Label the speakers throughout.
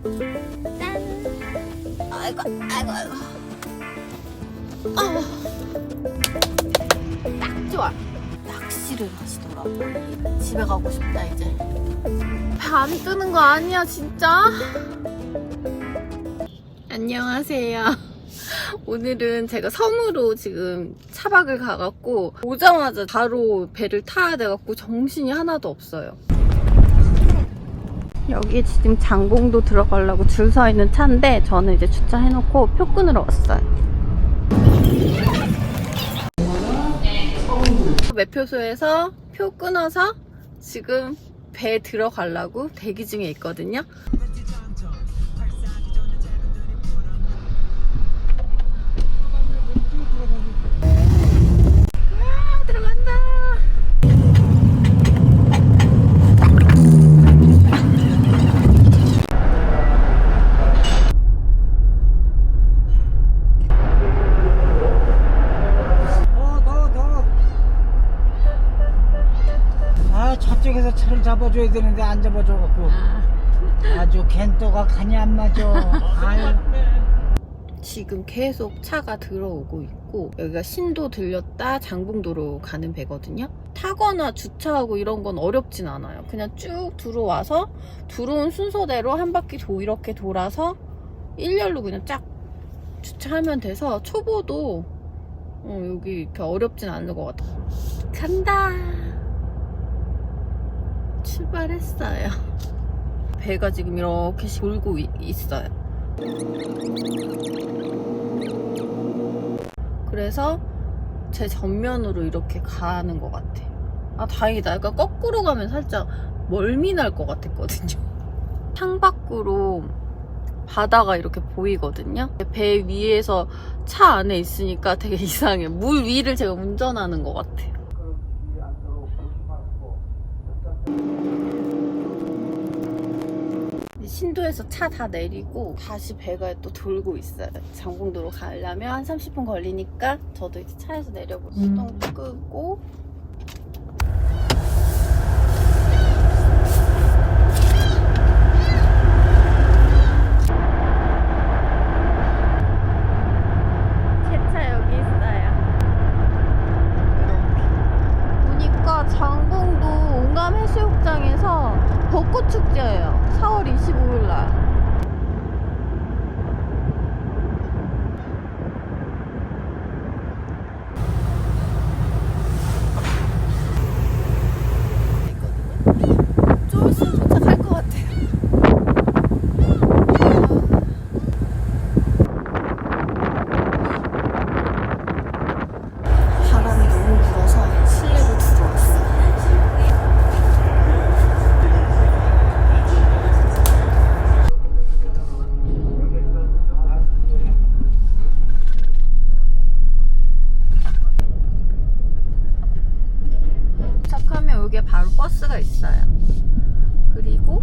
Speaker 1: 짠. 아이고 아이고 아이고. 아, 딱 좋아. 낚시를 하시더라고. 집에 가고 싶다 이제. 배 안 뜨는 거 아니야 진짜? 안녕하세요. 오늘은 제가 섬으로 지금 차박을 가갖고 오자마자 바로 배를 타야 돼갖고 정신이 하나도 없어요. 여기 지금 장봉도 들어가려고 줄 서 있는 차인데 저는 이제 주차해놓고 표 끊으러 왔어요. 매표소에서 표 끊어서 지금 배 들어가려고 대기 중에 있거든요. 들어간다.
Speaker 2: 저쪽에서 차를 잡아줘야 되는데 안 잡아줘갖고 아주 겐또가 간이 안 맞아. 아유.
Speaker 1: 지금 계속 차가 들어오고 있고 여기가 신도 들렸다 장봉도로 가는 배거든요. 타거나 주차하고 이런 건 어렵진 않아요. 그냥 쭉 들어와서 들어온 순서대로 한 바퀴 이렇게 돌아서 일렬로 그냥 쫙 주차하면 돼서 초보도 여기 이렇게 어렵진 않은 것 같아요. 간다. 출발했어요. 배가 지금 이렇게 돌고 있어요. 그래서 제 전면으로 이렇게 가는 것 같아요. 아 다행이다. 약간 거꾸로 가면 살짝 멀미 날 것 같았거든요. 창밖으로 바다가 이렇게 보이거든요. 배 위에서 차 안에 있으니까 되게 이상해. 물 위를 제가 운전하는 것 같아요. 신도에서 차 다 내리고 다시 배가 또 돌고 있어요. 장봉도로 가려면 한 30분 걸리니까 저도 이제 차에서 내려고 시동 끄고 제 차 여기 있어요. 이렇게 보니까 장봉도 옹암해수욕장에서 벚꽃축제예요. 4월 25일날. 좀 있으면 도착할 것 같아요. 바람이 너무 불어서 실내로 들어왔어요. 도착하면 여기에 바로 버스가 있어요. 그리고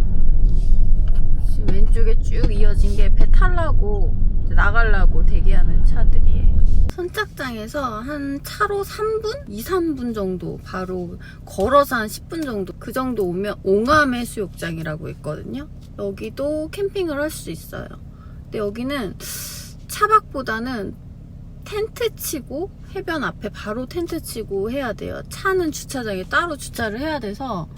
Speaker 1: 지금 왼쪽에 쭉 이어진 게 배 타려고 나가려고 대기하는 차들이에요. 선착장에서 한 차로 3분? 2, 3분 정도 바로 걸어서 한 10분 정도 그 정도 오면 옹암해수욕장이라고 있거든요. 여기도 캠핑을 할 수 있어요. 근데 여기는 차박보다는 텐트 치고 해변 앞에 바로 텐트 치고 해야 돼요. 차는 주차장에 따로 주차를 해야 돼서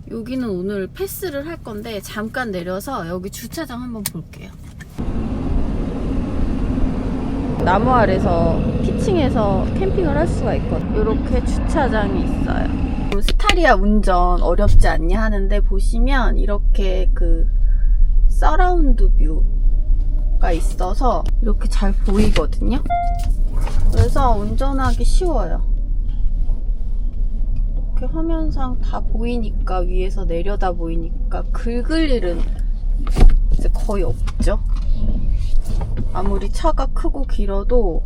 Speaker 1: 여기는 오늘 패스를 할 건데 잠깐 내려서 여기 주차장 한번 볼게요. 나무 아래서 피칭해서 캠핑을 할 수가 있거든요. 이렇게 주차장이 있어요. 스타리아 운전 어렵지 않냐 하는데 보시면 이렇게 그 서라운드 뷰가 있어서 이렇게 잘 보이거든요. 그래서 운전하기 쉬워요. 이렇게 화면상 다 보이니까 위에서 내려다 보이니까 긁을 일은 이제 거의 없죠. 아무리 차가 크고 길어도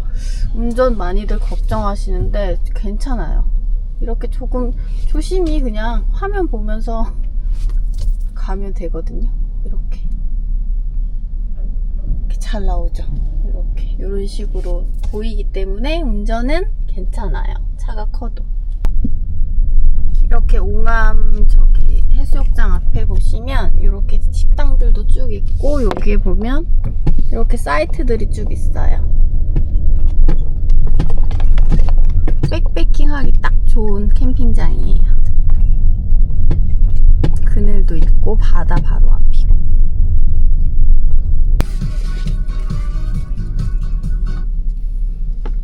Speaker 1: 운전 많이들 걱정하시는데 괜찮아요. 이렇게 조금 조심히 그냥 화면 보면서 가면 되거든요. 이렇게 잘 나오죠. 이렇게 이런 식으로 보이기 때문에 운전은 괜찮아요. 차가 커도. 이렇게 옹암 저기 해수욕장 앞에 보시면 이렇게 식당들도 쭉 있고 여기에 보면 이렇게 사이트들이 쭉 있어요. 백패킹하기 딱 좋은 캠핑장이에요. 그늘도 있고 바다 바로 앞이고.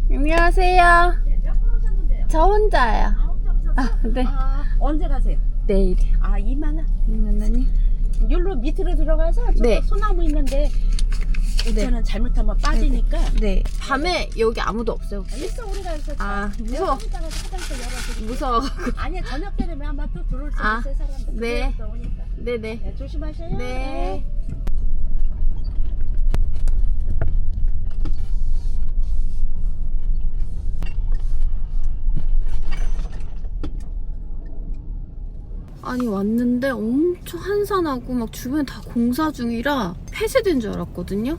Speaker 1: 안녕하세요.
Speaker 3: 몇 분 오셨는데요?
Speaker 1: 저 혼자요.
Speaker 3: 혼자 오셨어요?
Speaker 1: 아, 네.
Speaker 3: 언제 가세요?
Speaker 1: 내일이요.
Speaker 3: 2만 원?
Speaker 1: 2만 원이?
Speaker 3: 여기로 밑으로 들어가서 저쪽
Speaker 1: 네.
Speaker 3: 소나무 있는데 저는 잘못하면 빠지니까.
Speaker 1: 네. 밤에 여기 아무도 없어요.
Speaker 3: 있어 우리가 있어.
Speaker 1: 아, 무서워.
Speaker 3: 이따가 화장실 열어드릴게요.
Speaker 1: 무서워.
Speaker 3: 아니야 저녁 때면 아마 또 들어올 수
Speaker 1: 아,
Speaker 3: 있어요 사람들.
Speaker 1: 네.
Speaker 3: 또 오니까.
Speaker 1: 네네.
Speaker 3: 네, 조심하셔요.
Speaker 1: 네. 아니 왔는데 엄청 한산하고 막 주변에 다 공사 중이라 폐쇄된 줄 알았거든요.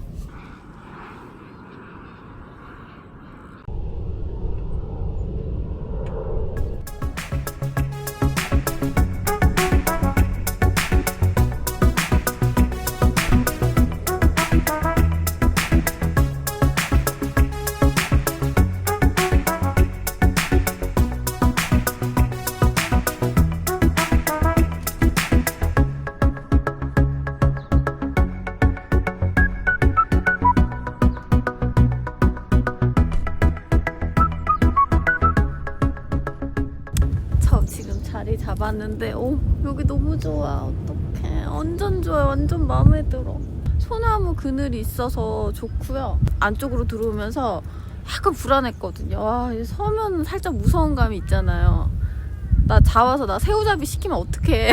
Speaker 1: 저 지금 자리 잡았는데 여기 너무 좋아. 어떡해. 완전 좋아요. 완전 마음에 들어. 소나무 그늘이 있어서 좋고요. 안쪽으로 들어오면서 약간 불안했거든요. 와, 서면 살짝 무서운 감이 있잖아요. 나 자와서 나 새우잡이 시키면 어떡해.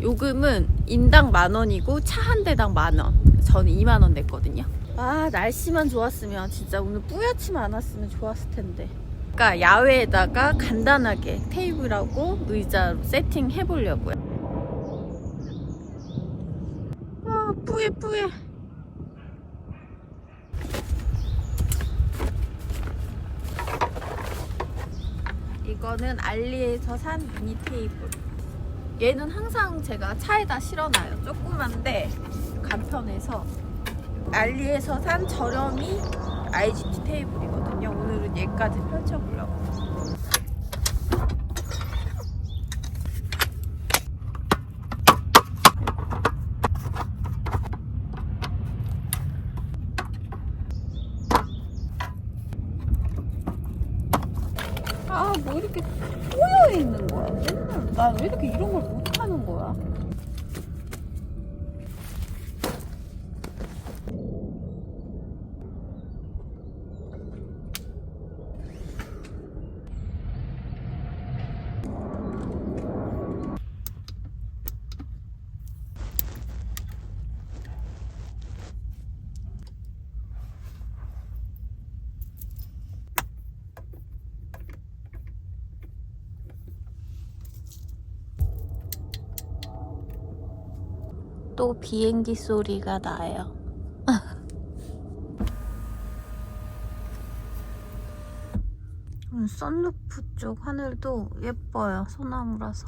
Speaker 1: 요금은 인당 10,000원이고 차 한 대당 10,000원. 저는 2만 원 냈거든요. 아, 날씨만 좋았으면 진짜 오늘 뿌옇지만 않았으면 좋았을 텐데. 그러니까 야외에다가 간단하게 테이블하고 의자로 세팅해 보려고요. 아, 뿌예. 이거는 알리에서 산 미니 테이블. 얘는 항상 제가 차에다 실어놔요. 조그만데 간편해서. 알리에서 산 저렴이 IGT 테이블이거든요. 오늘은 얘까지 펼쳐보려고. 아, 뭐 이렇게 꼬여 있는 거야. 맨날 나 왜 이렇게 이런 걸 못하는 거야? 또 비행기 소리가 나요. 선루프 쪽 하늘도 예뻐요. 소나무라서.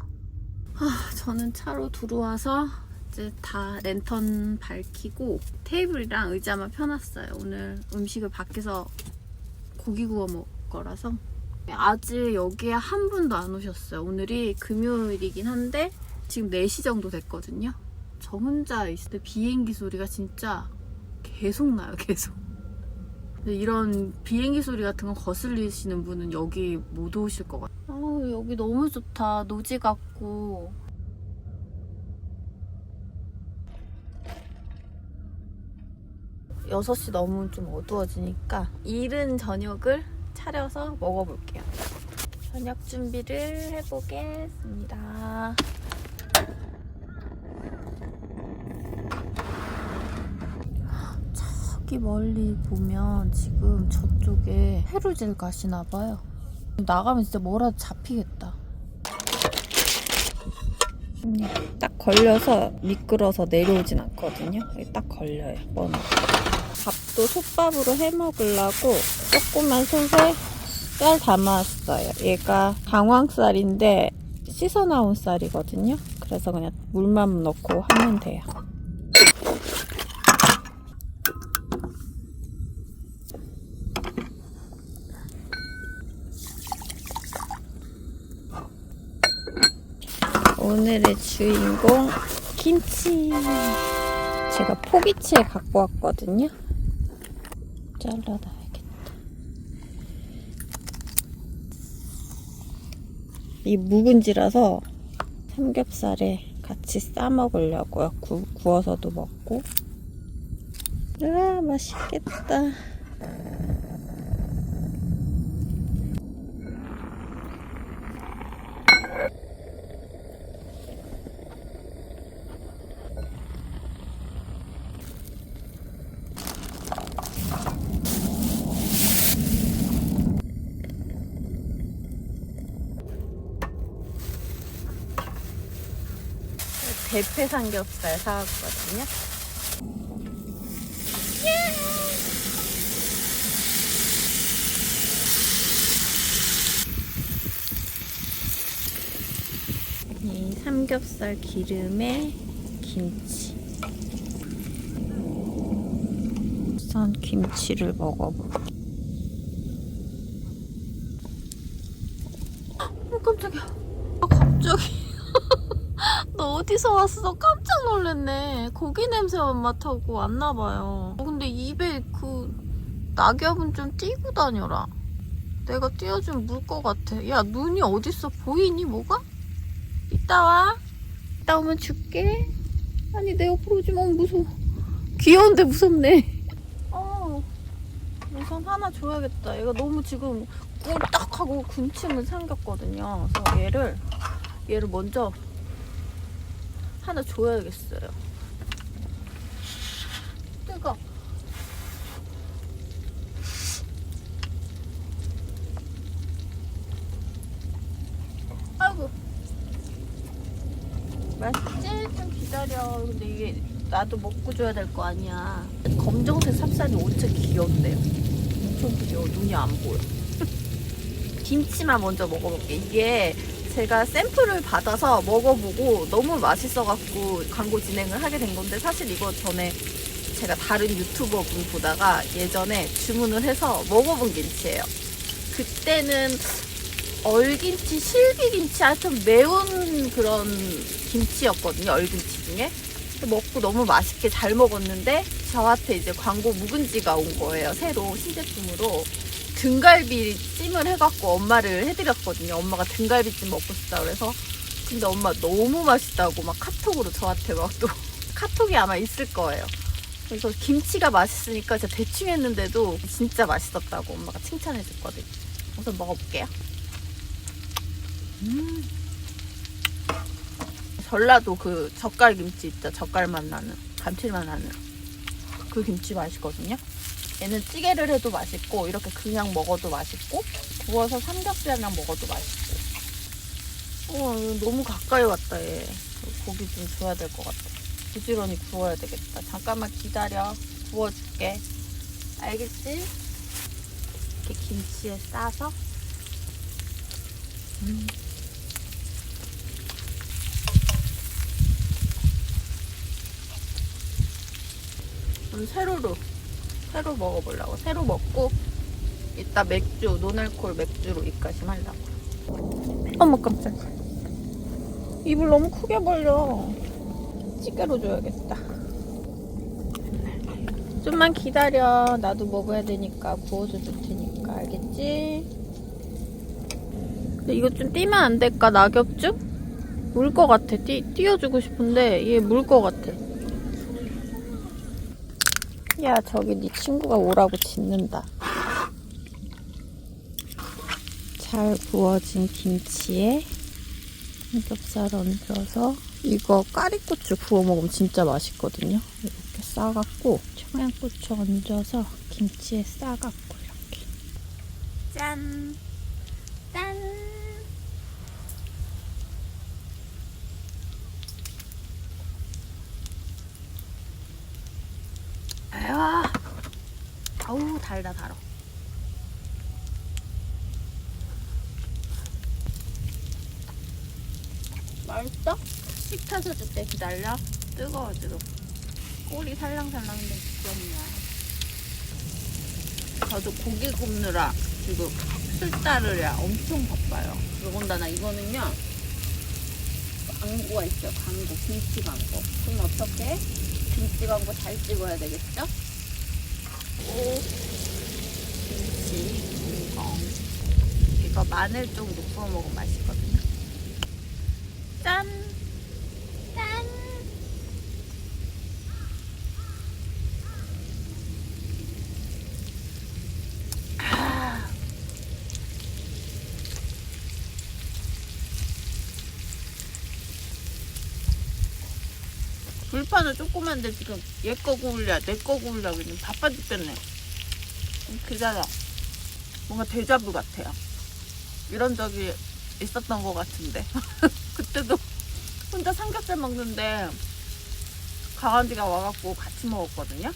Speaker 1: 저는 차로 들어와서 이제 다 랜턴 밝히고 테이블이랑 의자만 펴놨어요. 오늘 음식을 밖에서 고기 구워 먹을 거라서. 아직 여기에 한 분도 안 오셨어요. 오늘이 금요일이긴 한데 지금 4시 정도 됐거든요. 저 혼자 있을 때 비행기 소리가 진짜 계속 나요. 계속. 이런 비행기 소리 같은 거 거슬리시는 분은 여기 못 오실 것 같아요. 여기 너무 좋다. 노지 같고. 여섯 시 넘으면 좀 어두워지니까 이른 저녁을 차려서 먹어볼게요. 저녁 준비를 해보겠습니다. 저기 멀리 보면 지금 저쪽에 페루질 가시나봐요. 나가면 진짜 뭐라도 잡히겠다. 딱 걸려서 미끄러서 내려오진 않거든요. 여기 딱 걸려요. 뻔히. 밥도 솥밥으로 해 먹으려고 조그만 솥에 쌀 담아왔어요. 얘가 강황쌀인데 씻어 나온 쌀이거든요. 그래서 그냥 물만 넣고 하면 돼요. 오늘의 주인공 김치. 제가 포기채 갖고 왔거든요. 잘라놔야겠다. 이 묵은지라서 삼겹살에 같이 싸 먹으려고요. 구워서도 먹고. 으아, 맛있겠다. 대패 삼겹살 사왔거든요. 이 삼겹살 기름에 김치. 우선 김치를 먹어볼게요. 깜짝이야. 갑자기. 너 어디서 왔어? 깜짝 놀랐네. 고기 냄새만 맡아고 왔나봐요. 근데 입에 그 낙엽은 좀 띄고 다녀라. 내가 띄워주면 물 것 같아. 야, 눈이 어딨어? 보이니 뭐가? 이따 와. 이따 오면 줄게. 아니, 내 옆으로 오지 마. 무서워. 귀여운데 무섭네. 우선 하나 줘야겠다. 얘가 너무 지금 꿀떡하고 군침을 삼켰거든요. 그래서 얘를 먼저 하나 줘야겠어요. 뜨거. 아이고. 맛있지? 좀 기다려. 근데 이게 나도 먹고 줘야 될 거 아니야. 검정색 삽살이 엄청 귀여운데요. 엄청 귀여워. 눈이 안 보여. 김치만 먼저 먹어볼게. 이게 제가 샘플을 받아서 먹어보고 너무 맛있어갖고 광고 진행을 하게 된 건데, 사실 이거 전에 제가 다른 유튜버 분 보다가 예전에 주문을 해서 먹어본 김치예요. 그때는 얼김치, 실비김치, 좀 매운 그런 김치였거든요. 얼김치 중에. 먹고 너무 맛있게 잘 먹었는데 저한테 이제 광고 묵은지가 온 거예요. 새로 신제품으로. 등갈비 찜을 해갖고 엄마를 해드렸거든요. 엄마가 등갈비찜 먹고 싶다 그래서. 근데 엄마 너무 맛있다고 막 카톡으로 저한테 막 또 카톡이 아마 있을 거예요. 그래서 김치가 맛있으니까 제가 대충 했는데도 진짜 맛있었다고 엄마가 칭찬해줬거든요. 우선 먹어볼게요. 전라도 그 젓갈김치 있죠. 젓갈맛 나는, 감칠맛 나는 그 김치 맛있거든요. 얘는 찌개를 해도 맛있고, 이렇게 그냥 먹어도 맛있고, 구워서 삼겹살이랑 먹어도 맛있고. 이거 너무 가까이 왔다. 얘 고기 좀 줘야 될 것 같아. 부지런히 구워야 되겠다. 잠깐만 기다려. 구워줄게. 알겠지? 이렇게 김치에 싸서. 새로 먹어보려고. 새로 먹고 이따 맥주, 노날콜 맥주로 입가심 하려고. 어머 깜짝이야. 입을 너무 크게 벌려. 찌개로 줘야겠다. 좀만 기다려. 나도 먹어야 되니까. 구워서 줄 테니까. 알겠지? 근데 이거 좀 띄면 안 될까? 낙엽죽? 물 것 같아. 띄워주고 싶은데 얘 물 것 같아. 야, 저기 네 친구가 오라고 짖는다. 잘 구워진 김치에 삼겹살 얹어서, 이거 까리고추 구워 먹으면 진짜 맛있거든요. 이렇게 싸갖고 청양고추 얹어서 김치에 싸갖고 이렇게 짠! 짠! 아우 달다. 맛있어? 식 타서 줄때 기다려. 뜨거워 지금. 꼬리 살랑살랑한데 귀엽냐. 저도 고기 굽느라 지금 술자르랴 엄청 바빠요. 더군다나 이거는요 광고가 있어요. 광고, 김치 광고. 그럼 어떻게? 김치 광고 잘 찍어야 되겠죠? 오, 김치, 이거 마늘 좀 넣고 먹으면 맛있거든요. 짠! 짠! 불판은 조그만데 지금 얘 거 구울랴 내 거 구울랴 그냥 바빠 죽겠네. 그잖아. 뭔가 데자부 같아요. 이런 적이 있었던 것 같은데 그때도 혼자 삼겹살 먹는데 강아지가 와갖고 같이 먹었거든요.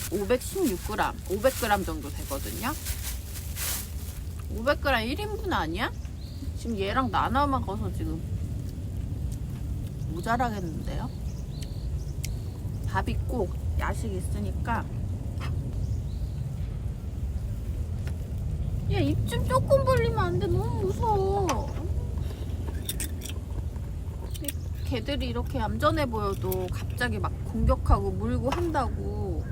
Speaker 1: (516g) 500g 정도 되거든요. 500g 1인분 아니야? 지금 얘랑 나눠 먹어서 지금 모자라겠는데요? 밥 있고 야식 있으니까. 얘 입 좀 조금 벌리면 안 돼. 너무 무서워. 걔들이 이렇게 얌전해 보여도 갑자기 막 공격하고 물고 한다고.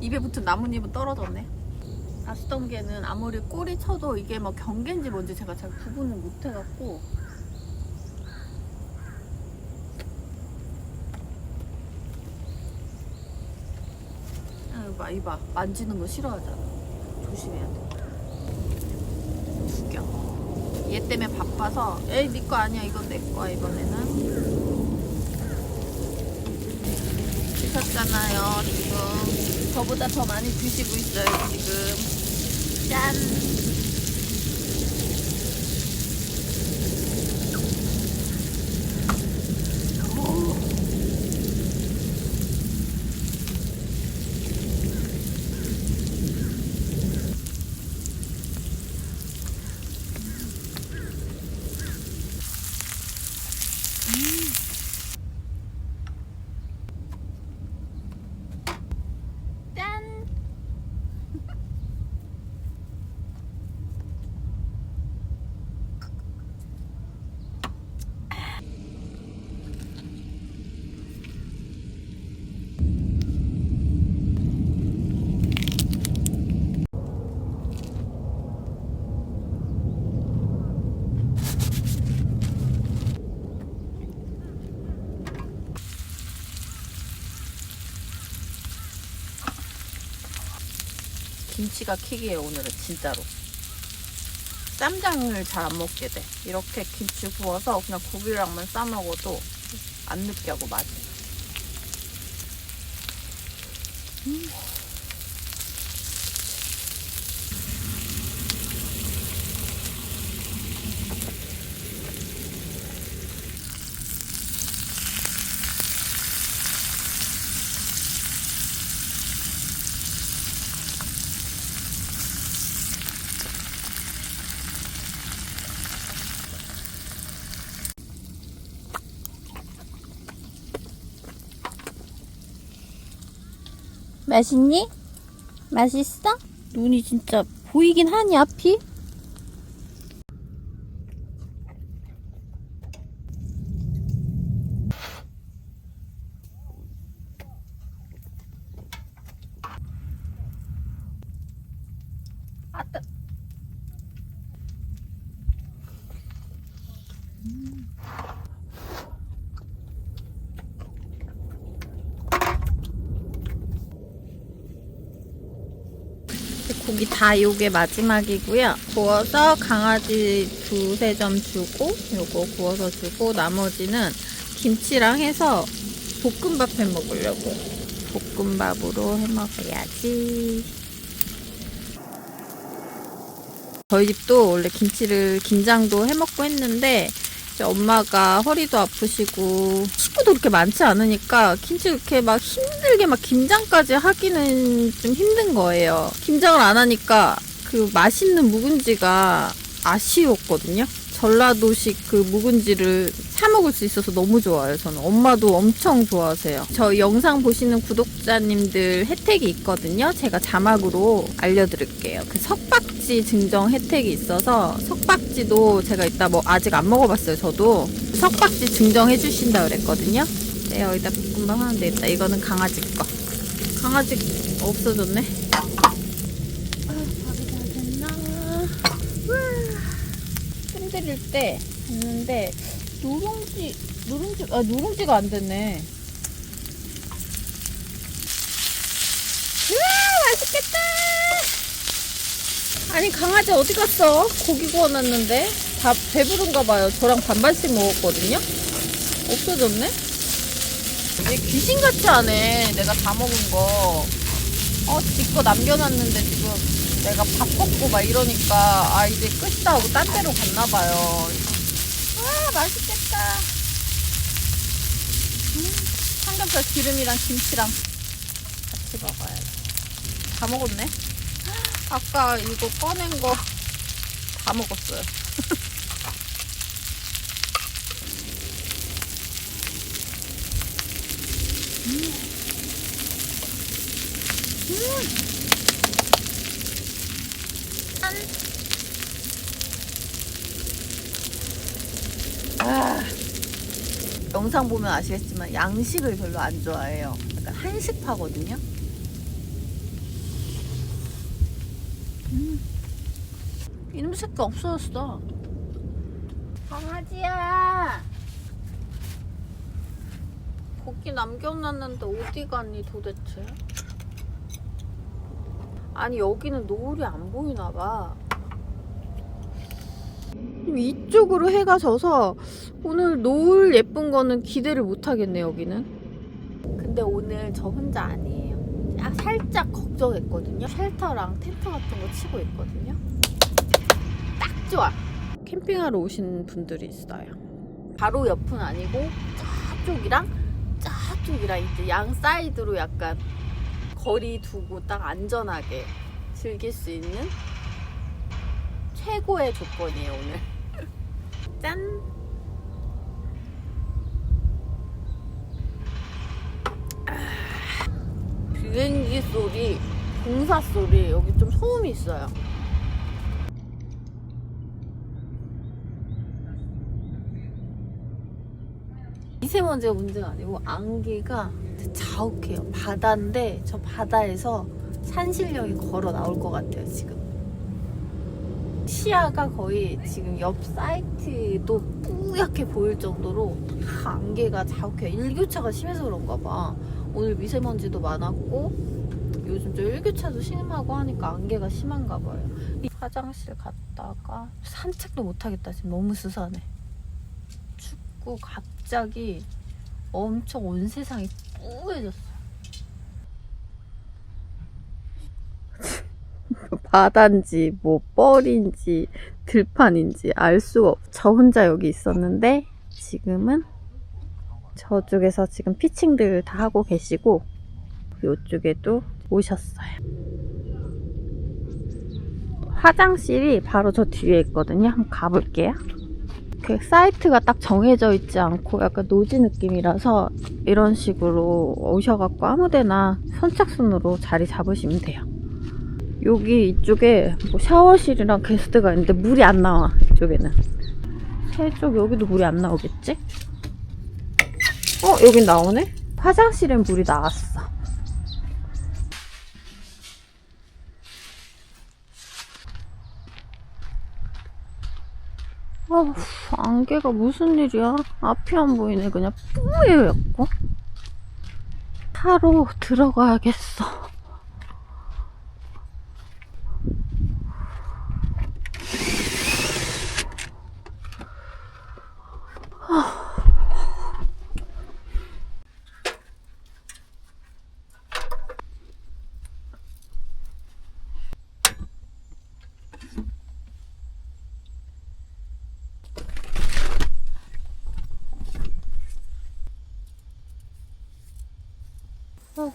Speaker 1: 입에 붙은 나뭇잎은 떨어졌네. 바스덤개는 아무리 꼬리 쳐도 이게 뭐 경계인지 뭔지 제가 잘 구분을 못 해갖고. 이봐 만지는 거 싫어하잖아. 조심해야 돼. 죽여. 얘 때문에 바빠서 에이 네 거 아니야 이건 내 거야 이번에는. 드셨잖아요 지금. 저보다 더 많이 드시고 있어요 지금. 짠. 짠! 김치가 킥이에요 오늘은 진짜로. 쌈장을 잘 안 먹게 돼. 이렇게 김치 구워서 그냥 고기랑만 싸 먹어도 안 느끼하고 맛있어. 맛있니? 맛있어? 눈이 진짜 보이긴 하니 앞이? 아따. 고기 다 요게 마지막이고요. 구워서 강아지 2~3점 주고 요거 구워서 주고 나머지는 김치랑 해서 볶음밥 해 먹으려고. 볶음밥으로 해 먹어야지. 저희 집도 원래 김장도 해 먹고 했는데 이제 엄마가 허리도 아프시고 식구도 그렇게 많지 않으니까 김치 그렇게 막 힘들게 막 김장까지 하기는 좀 힘든 거예요. 김장을 안 하니까 그 맛있는 묵은지가 아쉬웠거든요. 전라도식 그 묵은지를 사 먹을 수 있어서 너무 좋아요. 저는 엄마도 엄청 좋아하세요. 저 영상 보시는 구독자님들 혜택이 있거든요. 제가 자막으로 알려드릴게요. 그 석박지 증정 혜택이 있어서 석박지도 제가 이따 뭐 아직 안 먹어봤어요. 저도 석박지 증정해 주신다 그랬거든요. 네, 여기다 볶음밥 하면 되겠다. 이거는 강아지 거. 강아지 없어졌네. 밥이 다 됐나? 흔들릴 때 했는데 누룽지가 안 됐네. 우와, 맛있겠다. 아니 강아지 어디 갔어? 고기 구워놨는데 다 배부른가 봐요. 저랑 반반씩 먹었거든요. 없어졌네. 얘 귀신같이 하네. 내가 다 먹은 거. 지 거 남겨놨는데 지금 내가 밥 먹고 막 이러니까 이제 끝이다 하고 딴 데로 갔나봐요. 와, 맛있겠다. 삼겹살 기름이랑 김치랑 같이 먹어야지. 다 먹었네. 아까 이거 꺼낸 거 다 먹었어요. 영상 보면 아시겠지만 양식을 별로 안 좋아해요. 약간 한식파거든요. 이놈 새끼 없어졌어. 강아지야, 고기 남겨놨는데 어디 갔니 도대체? 아니 여기는 노을이 안 보이나봐. 이쪽으로 해가 져서 오늘 노을 예쁜 거는 기대를 못하겠네. 여기는. 근데 오늘 저 혼자 아니에요. 살짝 걱정했거든요. 쉘터랑 텐트 같은 거 치고 있거든요. 딱 좋아. 캠핑하러 오신 분들이 있어요. 바로 옆은 아니고 저쪽이랑 이제 양 사이드로 약간 거리 두고 딱 안전하게 즐길 수 있는 최고의 조건이에요 오늘. 짠! 비행기 소리, 공사 소리, 여기 좀 소음이 있어요. 미세먼지가 문제가 아니고 안개가 자욱해요. 바다인데 저 바다에서 산신령이 걸어 나올 것 같아요 지금. 시야가 거의 지금 옆 사이트도 뿌옇게 보일 정도로 다 안개가 자욱해요. 일교차가 심해서 그런가 봐. 오늘 미세먼지도 많았고 요즘 저 일교차도 심하고 하니까 안개가 심한가 봐요. 화장실 갔다가 산책도 못하겠다. 지금 너무 스산해. 춥고 갑자기 엄청 온 세상이 뿌얘졌어. 바다인지 뭐 뻘인지 들판인지 알 수가 없어. 저 혼자 여기 있었는데 지금은 저쪽에서 지금 피칭들 다 하고 계시고 이쪽에도 오셨어요. 화장실이 바로 저 뒤에 있거든요. 한번 가볼게요. 그 사이트가 딱 정해져 있지 않고 약간 노지 느낌이라서 이런 식으로 오셔갖고 아무데나 선착순으로 자리 잡으시면 돼요. 여기 이쪽에 뭐 샤워실이랑 게스트가 있는데 물이 안 나와. 이쪽에는 세쪽 여기도 물이 안 나오겠지? 여긴 나오네? 화장실엔 물이 나왔어. 안개가 무슨 일이야? 앞이 안 보이네. 그냥 뿌예였고. 차로 들어가야겠어.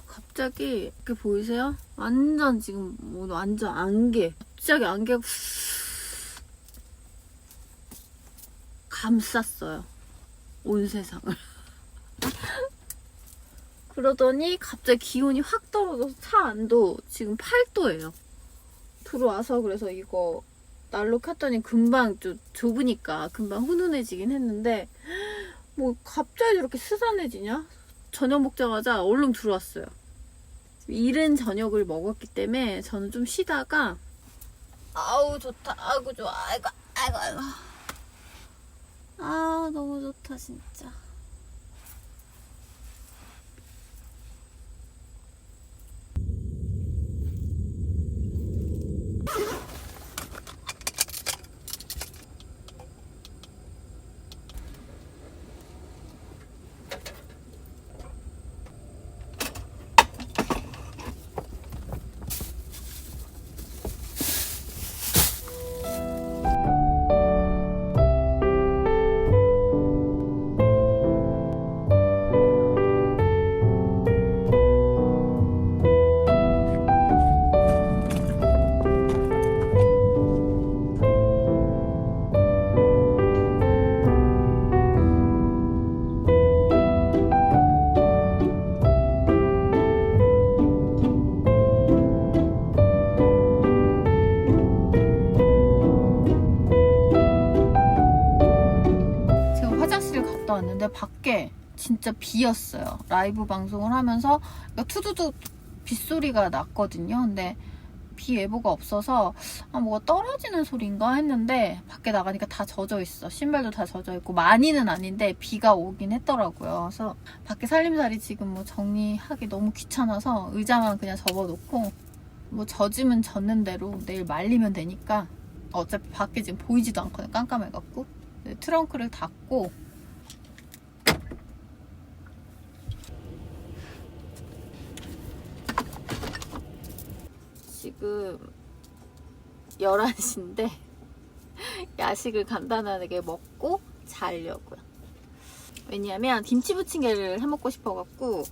Speaker 1: 갑자기 이렇게 보이세요? 완전 지금 완전 안개. 갑자기 안개가 감쌌어요. 온 세상을. 그러더니 갑자기 기온이 확 떨어져서 차 안도 지금 8도예요. 들어와서 그래서 이거 난로 켰더니 금방 좀 좁으니까 금방 훈훈해지긴 했는데 뭐 갑자기 이렇게 스산해지냐? 저녁 먹자마자 얼른 들어왔어요. 이른 저녁을 먹었기 때문에 저는 좀 쉬다가 아우 좋다. 아이고 좋아. 아이고. 아 너무 좋다 진짜. 왔는데 밖에 진짜 비였어요. 라이브 방송을 하면서 투두둑 빗소리가 났거든요. 근데 비 예보가 없어서 뭐가 떨어지는 소리인가 했는데 밖에 나가니까 다 젖어 있어. 신발도 다 젖어 있고 많이는 아닌데 비가 오긴 했더라고요. 그래서 밖에 살림살이 지금 뭐 정리하기 너무 귀찮아서 의자만 그냥 접어놓고 뭐 젖으면 젖는 대로 내일 말리면 되니까 어차피 밖에 지금 보이지도 않거든요. 깜깜해갖고 트렁크를 닫고 지금 11시인데 야식을 간단하게 먹고 자려고요. 왜냐면 김치 부침개를 해먹고 싶어갖고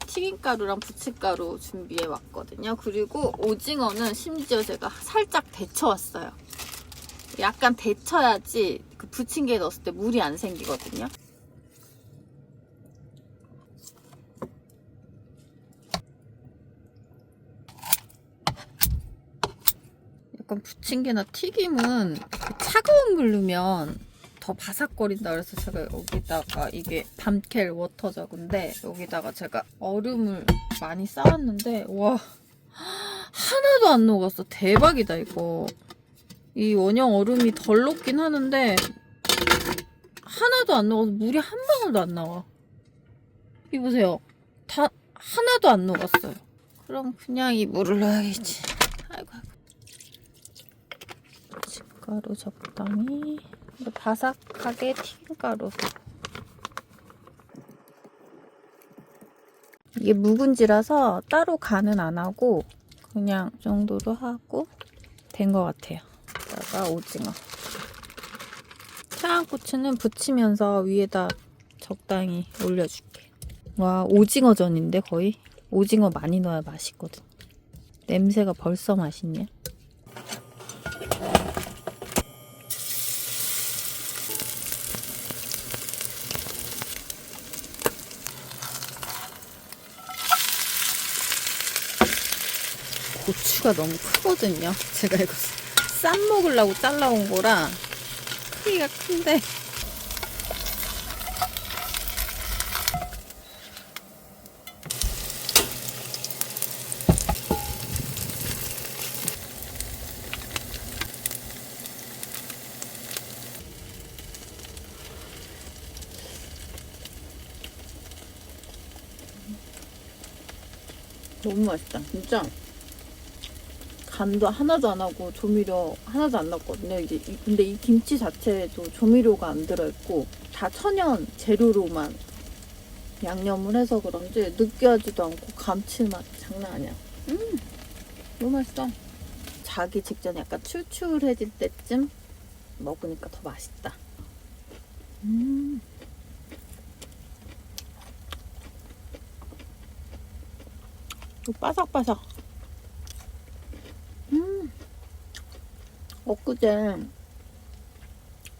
Speaker 1: 튀김가루랑 부침가루 준비해 왔거든요. 그리고 오징어는 심지어 제가 살짝 데쳐왔어요. 약간 데쳐야지 그 부침개에 넣었을 때 물이 안 생기거든요. 약간 부침개나 튀김은 차가운 물 넣으면 더 바삭거린다 그래서 제가 여기다가 이게 밤켈 워터 저그인데 여기다가 제가 얼음을 많이 쌓았는데 와 하나도 안 녹았어. 대박이다 이거. 이 원형 얼음이 덜 녹긴 하는데 하나도 안 녹아서 물이 한 방울도 안 나와. 이 보세요. 다 하나도 안 녹았어요. 그럼 그냥 이 물을 넣어야겠지. 아이고. 가루 적당히 바삭하게 튀김가루. 이게 묵은지라서 따로 간은 안 하고 그냥 이 정도로 하고 된 것 같아요. 여기다가 오징어. 청양고추는 부치면서 위에다 적당히 올려줄게. 와 오징어전인데 거의? 오징어 많이 넣어야 맛있거든. 냄새가 벌써 맛있냐? 고추가 너무 크거든요. 제가 이거 쌈 먹으려고 잘라온 거라 크기가 큰데 너무 맛있다. 진짜 간도 하나도 안 하고 조미료 하나도 안 넣었거든요. 근데 이 김치 자체에도 조미료가 안 들어있고 다 천연 재료로만 양념을 해서 그런지 느끼하지도 않고 감칠맛 장난 아니야. 너무 맛있어. 자기 직전에 약간 출출해질 때쯤 먹으니까 더 맛있다. 바삭바삭. 엊그제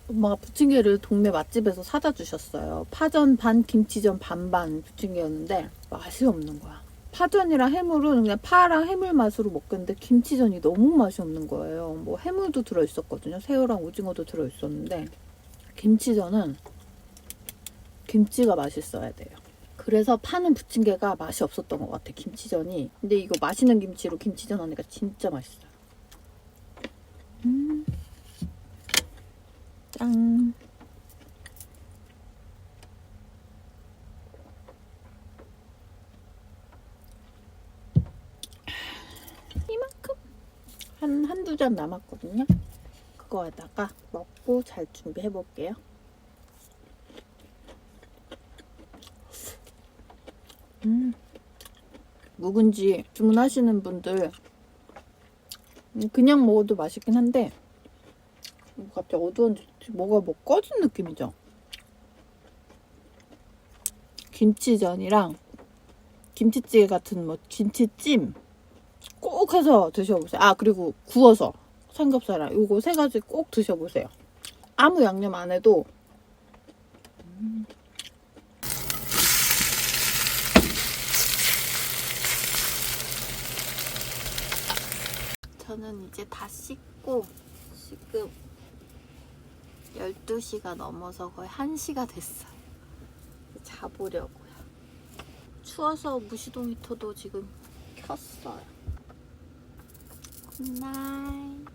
Speaker 1: 엄마가 부침개를 동네 맛집에서 사다 주셨어요. 파전 반, 김치전 반반 부침개였는데 맛이 없는 거야. 파전이랑 해물은 그냥 파랑 해물 맛으로 먹겠는데 김치전이 너무 맛이 없는 거예요. 뭐 해물도 들어있었거든요. 새우랑 오징어도 들어있었는데 김치전은 김치가 맛있어야 돼요. 그래서 파는 부침개가 맛이 없었던 것 같아, 김치전이. 근데 이거 맛있는 김치로 김치전 하니까 진짜 맛있어요. 짠. 이만큼 한두 잔 남았거든요. 그거에다가 먹고 잘 준비해 볼게요. 묵은지 주문하시는 분들 그냥 먹어도 맛있긴 한데 갑자기 어두운지 뭐가 뭐 꺼진 느낌이죠. 김치전이랑 김치찌개 같은 뭐 김치찜 꼭 해서 드셔보세요. 아, 그리고 구워서 삼겹살이랑 요거 세 가지 꼭 드셔보세요. 아무 양념 안 해도 저는 이제 다 씻고 지금 12시가 넘어서 거의 1시가 됐어요. 자보려고요. 추워서 무시동 히터도 지금 켰어요. 굿나잇.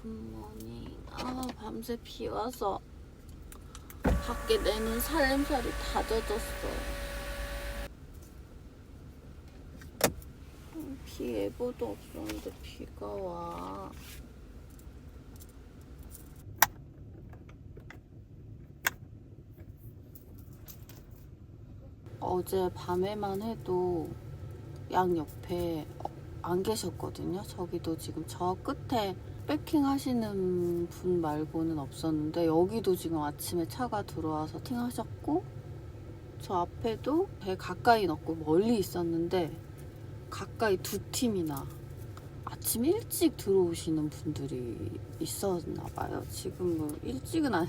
Speaker 1: 굿모닝. 밤새 비 와서 밖에 내는 살림살이 다 젖었어요. 비 예보도 없었는데 비가 와. 어제 밤에만 해도 양 옆에 안 계셨거든요. 저기도 지금 저 끝에 백킹 하시는 분 말고는 없었는데 여기도 지금 아침에 차가 들어와서 팅 하셨고 저 앞에도 배 가까이 넣고 멀리 있었는데 가까이 두 팀이나 아침 일찍 들어오시는 분들이 있었나 봐요. 지금 뭐 일찍은 안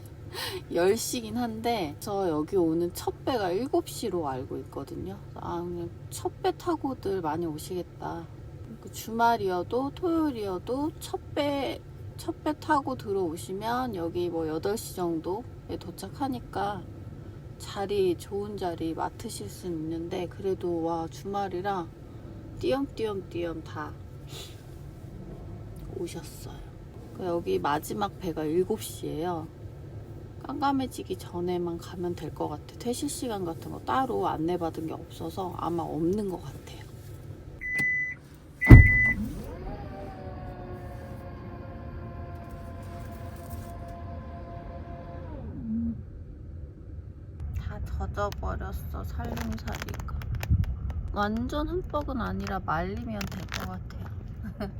Speaker 1: 10시긴 한데 저 여기 오는 첫 배가 7시로 알고 있거든요. 그냥 첫 배 타고들 많이 오시겠다. 주말이어도 토요일이어도 첫 배 타고 들어오시면 여기 뭐 8시 정도에 도착하니까 좋은 자리 맡으실 수 있는데 그래도 와 주말이라 띄엄띄엄 다 오셨어요. 여기 마지막 배가 7시예요. 깜깜해지기 전에만 가면 될 것 같아. 퇴실 시간 같은 거 따로 안내받은 게 없어서 아마 없는 것 같아요. 다 젖어버렸어, 살림살이가. 완전 흠뻑은 아니라 말리면 될 것 같아요.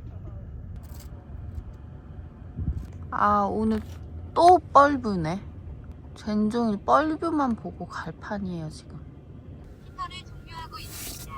Speaker 1: 아, 오늘 또 뻘뷰네. 젠종일 뻘뷰만 보고 갈 판이에요, 지금.
Speaker 4: 히터를 종료하고 있습니다.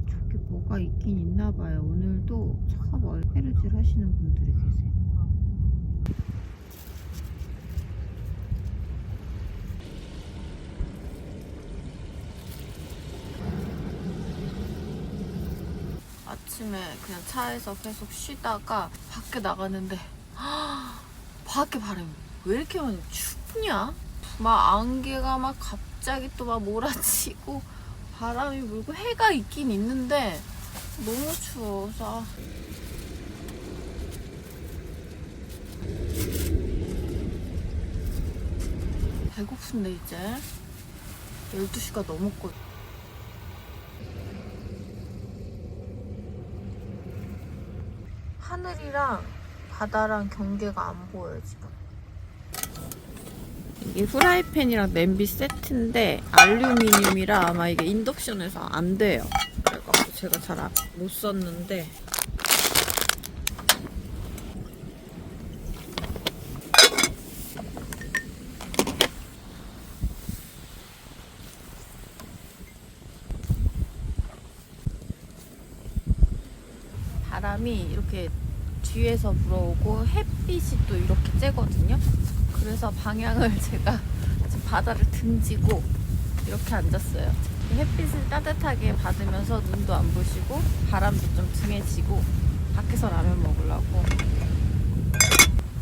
Speaker 1: 저기 뭐가 있긴 있나 봐요. 오늘도 차 해루질 하시는 분들이 계세요. 아침에 그냥 차에서 계속 쉬다가 밖에 나가는데 밖에 바람이 왜 이렇게 많이 춥냐? 막 안개가 막 갑자기 또 막 몰아치고 바람이 불고 해가 있긴 있는데 너무 추워서 배고픈데 이제 12시가 넘었거든. 하늘이랑 바다랑 경계가 안 보여요 지금. 이게 후라이팬이랑 냄비 세트인데 알루미늄이라 아마 이게 인덕션에서 안 돼요. 그래가지고 제가 잘 못 썼는데 바람이 이렇게 뒤에서 불어오고 햇빛이 또 이렇게 쬐거든요. 그래서 방향을 제가 지금 바다를 등지고 이렇게 앉았어요. 햇빛을 따뜻하게 받으면서 눈도 안 부시고 바람도 좀 등에 지고 밖에서 라면 먹으려고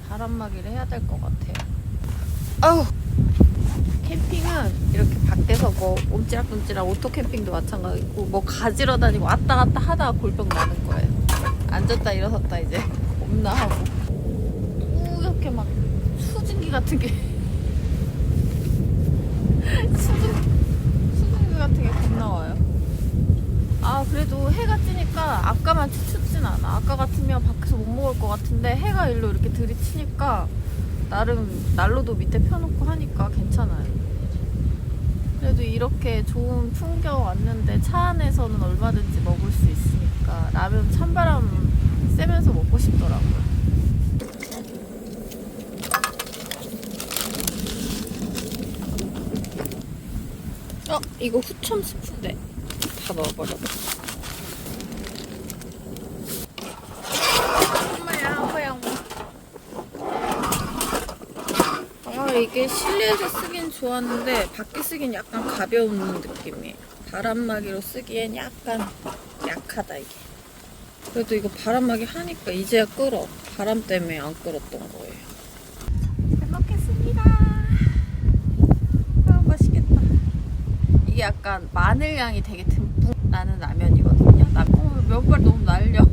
Speaker 1: 바람막이를 해야 될 것 같아요. 아우! 캠핑은 이렇게 밖에서 뭐 옴지락dom지락 오토 캠핑도 마찬가지고 뭐 가지러 다니고 왔다 갔다 하다가 골병 나는 거예요. 앉았다 일어섰다 이제 겁나 하고 뿌옇게 막 수증기 같은 게 수증기 같은 게 겁나 와요. 아 그래도 해가 뜨니까 아까만치 춥진 않아. 아까 같으면 밖에서 못 먹을 것 같은데 해가 일로 이렇게 들이치니까 나름 난로도 밑에 펴놓고 하니까 괜찮아요. 그래도 이렇게 좋은 풍경 왔는데 차 안에서는 얼마든지 먹을 수 있으니까 라면 찬바람 쐬면서 먹고 싶더라고요. 이거 후첨 스프인데 다 넣어버려. 엄마야. 이게 실내에서 쓰긴 좋았는데 밖에 쓰긴 약간 가벼운 느낌이에요. 바람막이로 쓰기엔 약간 약하다 이게. 그래도 이거 바람막이 하니까 이제야 끓어. 바람 때문에 안 끓었던 거예요. 잘 먹겠습니다. 맛있겠다. 이게 약간 마늘 향이 되게 듬뿍 나는 라면이거든요. 면발 너무 날려.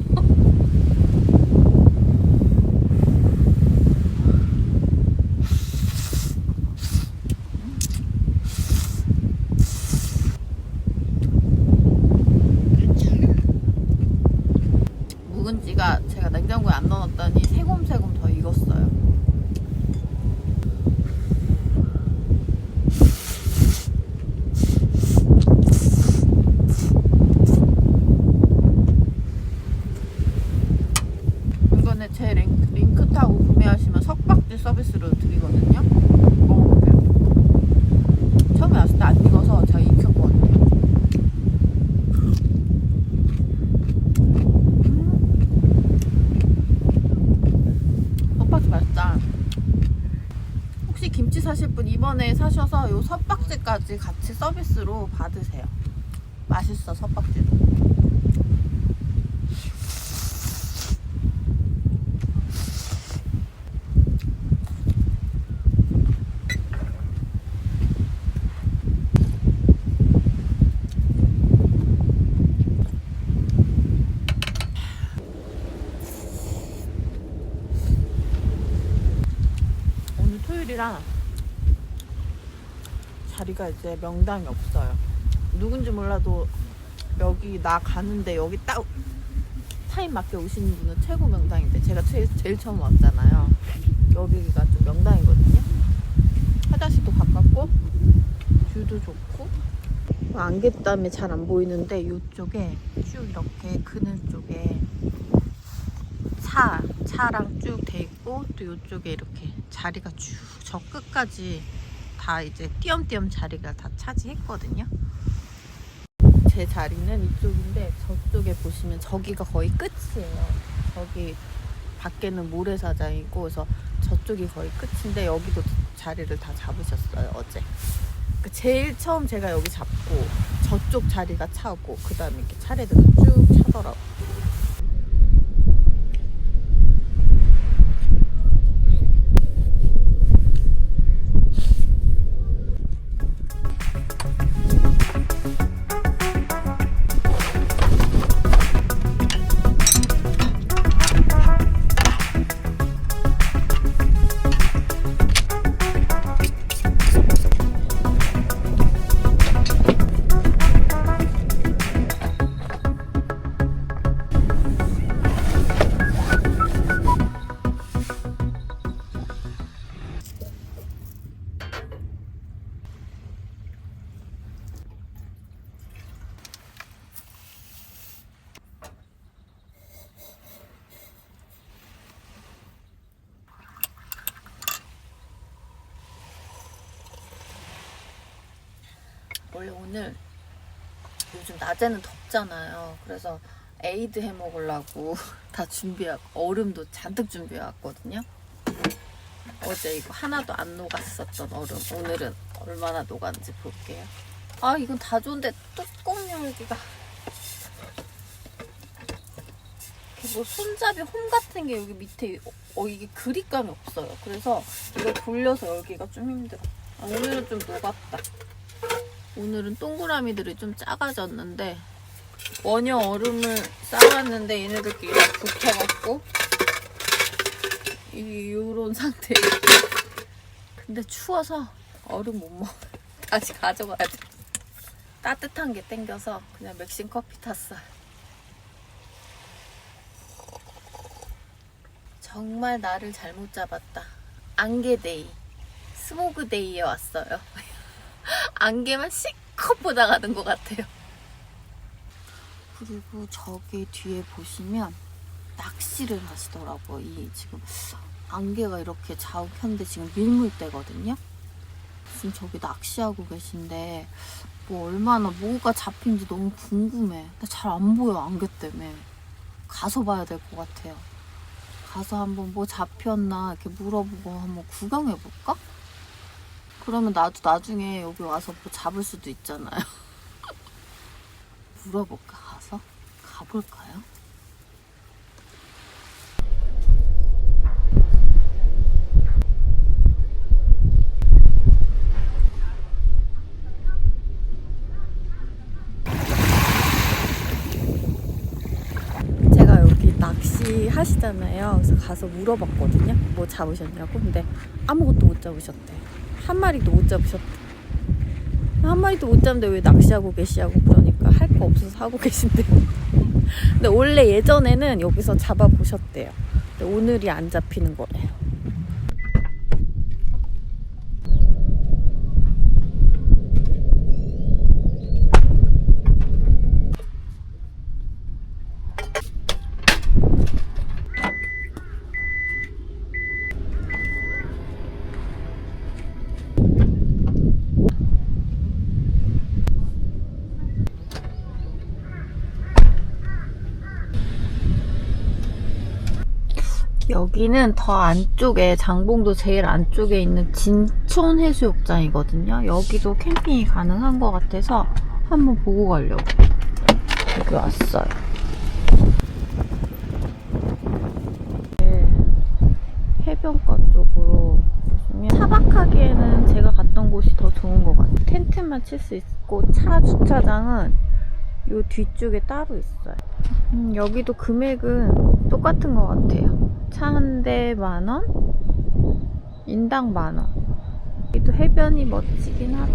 Speaker 1: 묵은지가 제가 냉장고에 안 넣어놨더니 새곰새곰 더 익었어요. 이번에 제 링크 타고 구매하시면 석박지 서비스로 드리거든요. 먹어보세요. 처음에 왔을 때 안 익어서 제가 익혔거든요. 석박지 맛있다. 혹시 김치 사실 분 이번에 사셔서 요 석박지까지 같이 서비스로 받으세요. 맛있어 석박지도. 토요일이라 자리가 이제 명당이 없어요. 누군지 몰라도 여기 나 가는데 여기 딱 타임 맞게 오시는 분은 최고 명당인데 제가 제일 처음 왔잖아요. 여기가 좀 명당이거든요. 화장실도 가깝고 뷰도 좋고 안개 때문에 잘 안 보이는데 이쪽에 쭉 이렇게 그늘 쪽에 차랑 쭉 돼 있고 또 이쪽에 이렇게 자리가 쭉 저 끝까지 다 이제 띄엄띄엄 자리가 다 차지했거든요. 제 자리는 이쪽인데 저쪽에 보시면 저기가 거의 끝이에요. 저기 밖에는 모래사장이고 그래서 저쪽이 거의 끝인데 여기도 자리를 다 잡으셨어요 어제. 그러니까 제일 처음 제가 여기 잡고 저쪽 자리가 차고 그 다음에 이렇게 차례대로 쭉 차더라고요. 원래 오늘 요즘 낮에는 덥잖아요. 그래서 에이드 해 먹으려고 다 준비하고 얼음도 잔뜩 준비해 왔거든요. 어제 이거 하나도 안 녹았었던 얼음 오늘은 얼마나 녹았는지 볼게요. 아 이건 다 좋은데 뚜껑 열기가 이렇게 뭐 손잡이 홈 같은 게 여기 밑에 이게 그립감이 없어요. 그래서 이거 돌려서 열기가 좀 힘들어. 아, 오늘은 좀 녹았다. 오늘은 동그라미들이 좀 작아졌는데 원형 얼음을 쌓았는데 얘네들끼리 다 붙어갖고 이런 상태. 근데 추워서 얼음 못 먹어. 다시 가져가야 돼. 따뜻한 게 땡겨서 그냥 맥심 커피 탔어요. 정말 나를 잘못 잡았다. 안개데이, 스모그데이에 왔어요. 안개만 실컷 보다 가는 것 같아요. 그리고 저기 뒤에 보시면 낚시를 하시더라고요. 이 지금 안개가 이렇게 자욱한데 지금 밀물 때거든요. 지금 저기 낚시하고 계신데 뭐 얼마나 뭐가 잡힌지 너무 궁금해. 근데 잘 안 보여 안개 때문에. 가서 봐야 될 것 같아요. 가서 한번 뭐 잡혔나 이렇게 물어보고 한번 구경해볼까? 그러면 나도 나중에 여기 와서 뭐 잡을 수도 있잖아요. 물어볼까 가서? 가볼까요? 제가 여기 낚시 하시잖아요. 그래서 가서 물어봤거든요. 뭐 잡으셨냐고. 근데 아무것도 못 잡으셨대. 한 마리도 못 잡으셨대. 한 마리도 못 잡는데 왜 낚시하고 계시냐고 그러니까 할 거 없어서 하고 계신대요. 근데 원래 예전에는 여기서 잡아보셨대요. 근데 오늘이 안 잡히는 거래요. 여기는 더 안쪽에 장봉도 제일 안쪽에 있는 진촌 해수욕장이거든요. 여기도 캠핑이 가능한 것 같아서 한번 보고 가려고 여기 왔어요. 해변가 쪽으로 보시면 차박하기에는 제가 갔던 곳이 더 좋은 것 같아요. 텐트만 칠 수 있고 차 주차장은 요 뒤쪽에 따로 있어요. 여기도 금액은 똑같은 것 같아요. 차 한 대 10,000원? 인당 10,000원. 여기도 해변이 멋지긴 하다.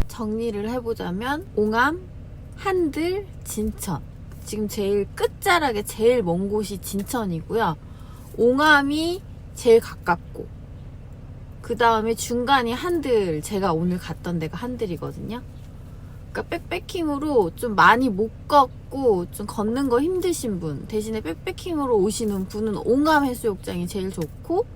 Speaker 1: 정리를 해보자면 옹암, 한들, 진천. 지금 제일 끝자락에 제일 먼 곳이 진천이고요. 옹암이 제일 가깝고 그 다음에 중간이 한들. 제가 오늘 갔던 데가 한들이거든요. 그러니까 백패킹으로 좀 많이 못 걷고 좀 걷는 거 힘드신 분 대신에 백패킹으로 오시는 분은 옹암 해수욕장이 제일 좋고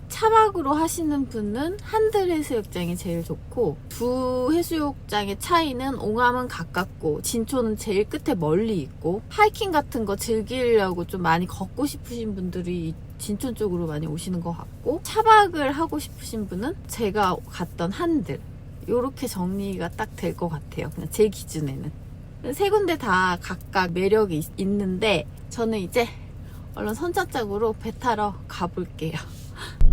Speaker 1: 차박으로 하시는 분은 한들 해수욕장이 제일 좋고 두 해수욕장의 차이는 옹암은 가깝고 진촌은 제일 끝에 멀리 있고 하이킹 같은 거 즐기려고 좀 많이 걷고 싶으신 분들이 진촌 쪽으로 많이 오시는 것 같고 차박을 하고 싶으신 분은 제가 갔던 한들 요렇게 정리가 딱 될 것 같아요. 그냥 제 기준에는. 세 군데 다 각각 매력이 있는데 저는 이제 얼른 선착장으로 배 타러 가볼게요.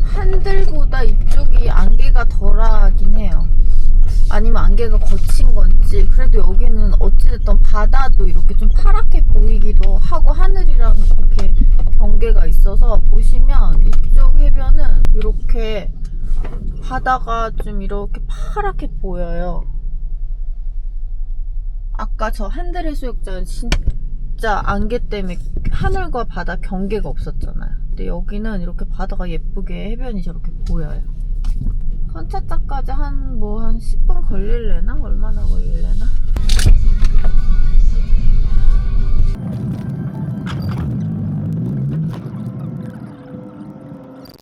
Speaker 1: 한들보다 이쪽이 안개가 덜하긴 해요. 아니면 안개가 거친 건지 그래도 여기는 어찌됐든 바다도 이렇게 좀 파랗게 보이기도 하고 하늘이랑 이렇게 경계가 있어서 보시면 이쪽 해변은 이렇게 바다가 좀 이렇게 파랗게 보여요. 아까 저 한들 해수욕장은 진짜 안개 때문에 하늘과 바다 경계가 없었잖아요. 근데 여기는 이렇게 바다가 예쁘게 해변이 저렇게 보여요. 선착장까지 한 10분 걸릴래나? 얼마나 걸릴래나?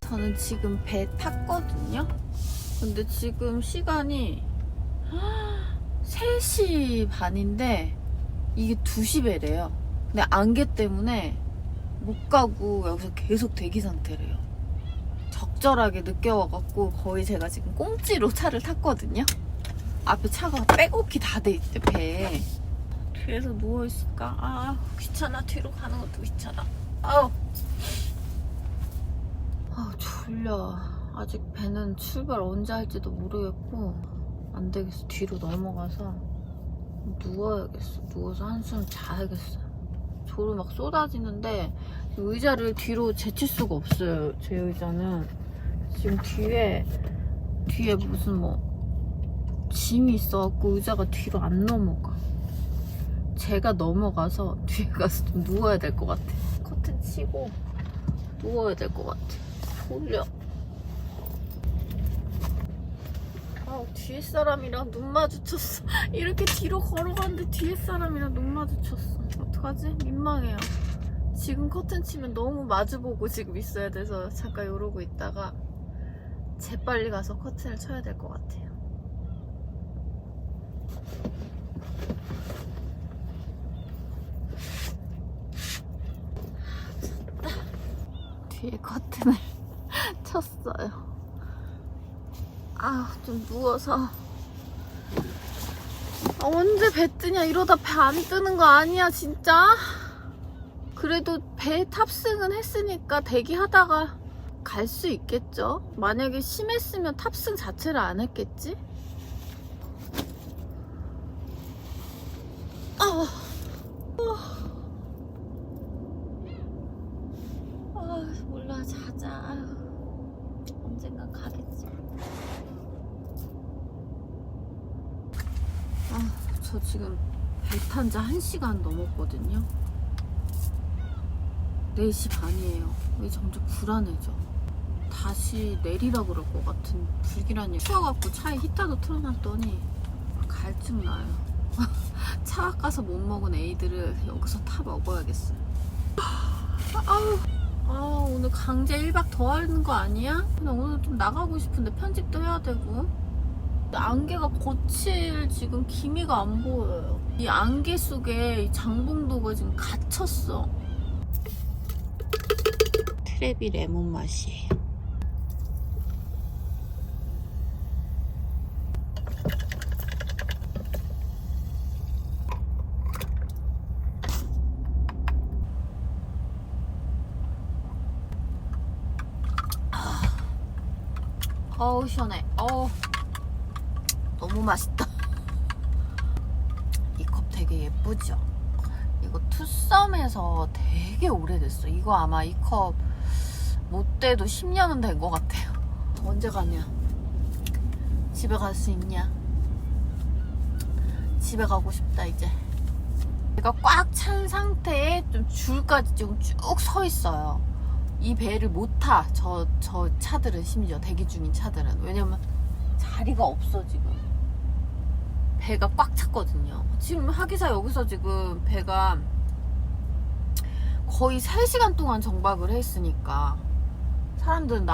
Speaker 1: 저는 지금 배 탔거든요. 근데 지금 시간이 3시 반인데 이게 2시 배래요. 근데 안개 때문에 못 가고 여기서 계속 대기 상태래요. 적절하게 늦게 와갖고 거의 제가 지금 꽁지로 차를 탔거든요. 앞에 차가 빼곡히 다 돼 있대, 배에. 뒤에서 누워있을까? 아, 귀찮아. 뒤로 가는 것도 귀찮아. 아우. 졸려. 아직 배는 출발 언제 할지도 모르겠고 안 되겠어. 뒤로 넘어가서 누워야겠어. 누워서 한숨 자야겠어. 졸음 막 쏟아지는데 의자를 뒤로 제칠 수가 없어요. 제 의자는 지금 뒤에 무슨 뭐 짐이 있어갖고 의자가 뒤로 안 넘어가. 제가 넘어가서 뒤에 가서 좀 누워야 될 것 같아. 커튼 치고 누워야 될 것 같아. 졸려. 뒤에 사람이랑 눈 마주쳤어. 이렇게 뒤로 걸어갔는데 뒤에 사람이랑 눈 마주쳤어. 어떡하지? 민망해요. 지금 커튼 치면 너무 마주보고 지금 있어야 돼서 잠깐 이러고 있다가 재빨리 가서 커튼을 쳐야 될 것 같아요. 뒤에 커튼을 쳤어요. 좀 누워서. 언제 배 뜨냐. 이러다 배 안 뜨는 거 아니야 진짜? 그래도 배 탑승은 했으니까 대기하다가 갈 수 있겠죠? 만약에 심했으면 탑승 자체를 안 했겠지? 몰라. 자자. 언젠간 가겠지. 저 지금 배 탄 지 1시간 넘었거든요. 4시 반이에요. 왜 점점 불안해져. 다시 내리라 그럴 것 같은 불길한 일. 추워갖고 차에 히터도 틀어놨더니 갈증 나요. 차 가서 못 먹은 에이드를 여기서 타 먹어야겠어요. 오늘 강제 1박 더 하는 거 아니야? 그냥 오늘 좀 나가고 싶은데 편집도 해야 되고. 안개가 거칠 지금 기미가 안 보여요. 이 안개 속에 이 장봉도가 지금 갇혔어. 트레비 레몬 맛이에요. 어우 시원해. 너무 맛있다. 이 컵 되게 예쁘죠? 이거 투썸에서 되게 오래됐어. 이거 아마 이 컵 못 돼도 10년은 된 것 같아요. 언제 가냐? 집에 갈 수 있냐? 집에 가고 싶다 이제. 배가 꽉 찬 상태에 좀 줄까지 지금 쭉 서 있어요. 이 배를 못 타. 저 차들은 심지어 대기 중인 차들은. 왜냐면 자리가 없어 지금. 배가 꽉 찼거든요. 지금 하기사 여기서 지금 배가 거의 3시간 동안 정박을 했으니까 사람들은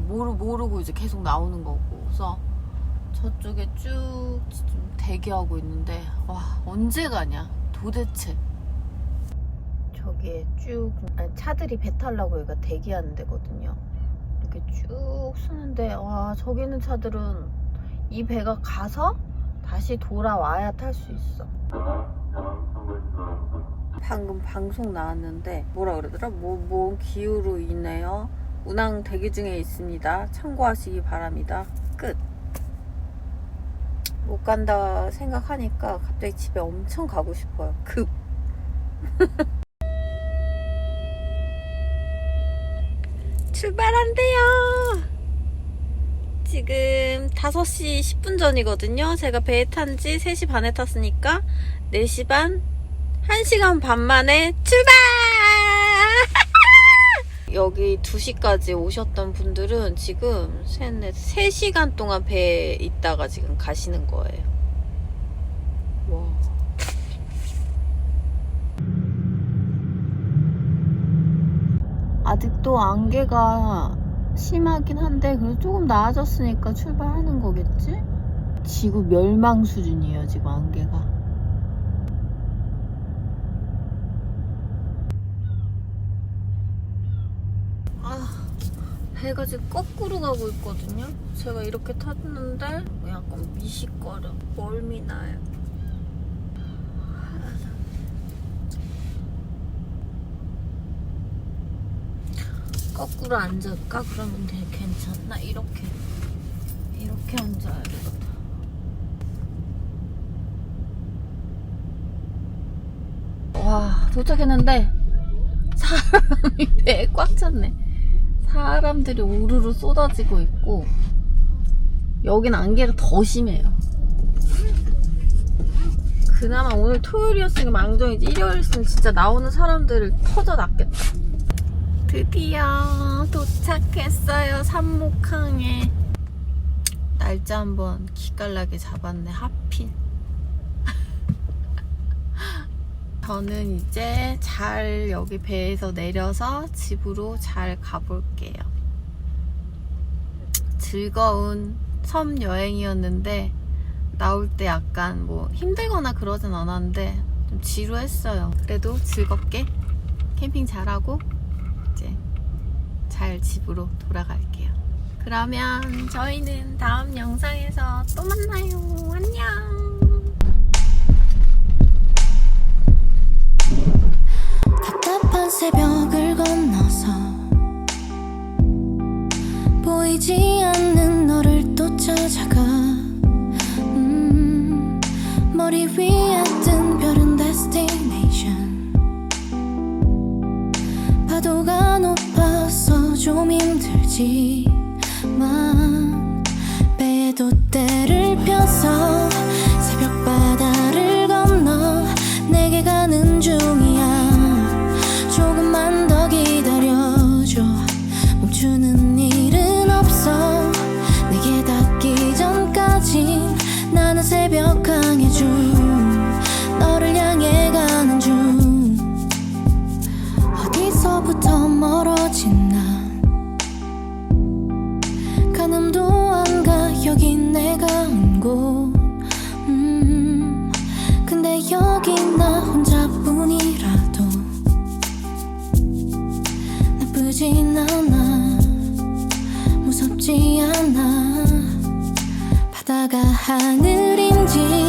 Speaker 1: 모르고 이제 계속 나오는 거고. 그래서 저쪽에 쭉 좀 대기하고 있는데 와 언제 가냐 도대체. 저기에 쭉 차들이 배 타려고 여기가 대기하는 데거든요. 이렇게 쭉 서는데 와 저기 있는 차들은 이 배가 가서 다시 돌아와야 탈 수 있어. 방금 방송 나왔는데 뭐라 그러더라? 뭔 기후로 인해요 운항 대기 중에 있습니다. 참고하시기 바랍니다. 끝. 못 간다 생각하니까 갑자기 집에 엄청 가고 싶어요. 급. 출발한대요. 지금 5시 10분 전이거든요. 제가 배에 탄 지 3시 반에 탔으니까 4시 반, 1시간 반 만에 출발! 여기 2시까지 오셨던 분들은 지금 3시간 동안 배에 있다가 지금 가시는 거예요. 와. 아직도 안개가 심하긴 한데 그래도 조금 나아졌으니까 출발하는 거겠지? 지구 멸망 수준이에요 지금 안개가. 배가 지금 거꾸로 가고 있거든요. 제가 이렇게 탔는데 약간 미식거려. 멀미 나요. 거꾸로 앉을까? 그러면 되게 괜찮나? 이렇게 앉아야 되겠다. 와, 도착했는데 사람이 배에 꽉 찼네. 사람들이 우르르 쏟아지고 있고 여긴 안개가 더 심해요. 그나마 오늘 토요일이었으니까 망정이지, 일요일이었으면 진짜 나오는 사람들을 터져놨겠다. 드디어 도착했어요. 삼목항에. 날짜 한번 기깔나게 잡았네. 하필. 저는 이제 잘 여기 배에서 내려서 집으로 잘 가볼게요. 즐거운 섬 여행이었는데 나올 때 약간 뭐 힘들거나 그러진 않았는데 좀 지루했어요. 그래도 즐겁게 캠핑 잘하고 이제 잘 집으로 돌아갈게요. 그러면 저희는 다음 영상에서 또 만나요. 안녕.
Speaker 5: 답답한 새벽을 건너서 보이지 않는 너를 또 찾아가. 머리 위에 뜬 별은 destination. 파도가 높아서 좀 힘들지만 배에도 때를 펴서 새벽 바다를 건너 내게 가는 중이야. 조금만 더 기다려줘. 멈추는 일은 없어. 내게 닿기 전까진 나는 새벽항해 중. 너를 향해 가는 중. 어디서부터 멀어진 난 가늠도 안 가. 여긴 내가 온 곳. 근데 여기 나 혼자뿐이라도 나쁘진 않아. 무섭지 않아. 바다가 하늘인지